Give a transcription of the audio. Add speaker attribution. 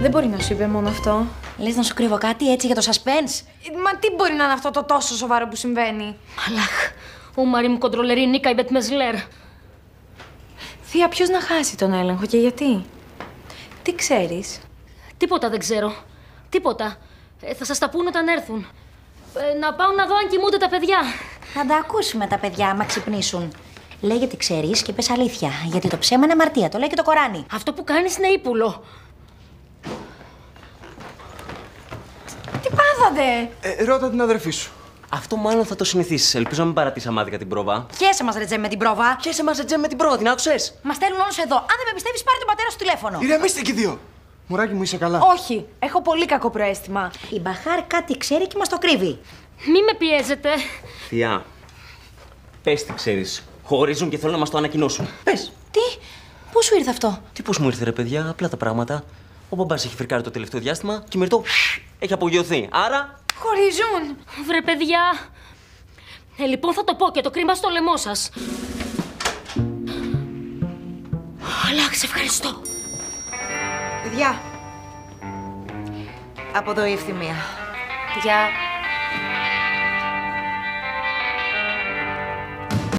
Speaker 1: Δεν μπορεί να σου είπε μόνο αυτό.
Speaker 2: Λες να σου κρύβω κάτι έτσι για το suspense?
Speaker 1: Μα τι μπορεί να είναι αυτό το τόσο σοβαρό που συμβαίνει?
Speaker 2: Αλάχ, ο Μαρή μου κοντρολερή Νίκα η Μπετμεσλέρ.
Speaker 1: Θεία, ποιος να χάσει τον έλεγχο και γιατί? Τι ξέρεις?
Speaker 2: Τίποτα δεν ξέρω. Τίποτα. Θα σας τα πούν όταν έρθουν. Να πάω να δω αν κοιμούνται τα παιδιά.
Speaker 3: Θα τα ακούσουμε τα παιδιά, άμα ξυπνήσουν. Λέγε τι ξέρεις και πες αλήθεια. Γιατί το ψέμα είναι αμαρτία, το λέει και το Κοράνι.
Speaker 2: Αυτό που κάνεις είναι ύπουλο.
Speaker 1: Τι πάθατε?
Speaker 4: Ρώτα την αδερφή σου.
Speaker 5: Αυτό μάλλον θα το συνηθίσεις. Ελπίζω να μην παρατήσει αμάδικα την πρόβα.
Speaker 3: Χέσε μας, Ρετζέ, με την πρόβα.
Speaker 5: Χέσε μας, Ρετζέ, με την πρόβα, την άκουσες?
Speaker 3: Μας στέλνουν όλους εδώ. Αν δεν με πιστεύεις, πάρε τον πατέρα σου τηλέφωνο.
Speaker 4: Ηρεμήστε και οι δύο. Μουράκι μου, είσαι καλά?
Speaker 1: Όχι, έχω πολύ κακό προαίσθημα.
Speaker 3: Η Μπαχάρ κάτι ξέρει και μας το κρύβει.
Speaker 2: Μη με πιέζετε.
Speaker 5: Θεία, πες τι ξέρεις. Χωρίζουν και θέλω να μας το ανακοινώσουν. Πες.
Speaker 3: Τι, πού σου ήρθε αυτό?
Speaker 5: Τι πώς μου ήρθε, ρε παιδιά, απλά τα πράγματα. Ο μπαμπάς έχει φρικάρει το τελευταίο διάστημα και η Μυρτώ έχει απογειωθεί. Άρα.
Speaker 1: Χωρίζουν.
Speaker 2: Βρε παιδιά. Λοιπόν θα το πω και το κρίμα στο λαιμό σας. Αλάχ, σε ευχαριστώ.
Speaker 3: Παιδιά, από εδώ η ευθυμία.
Speaker 2: Γεια.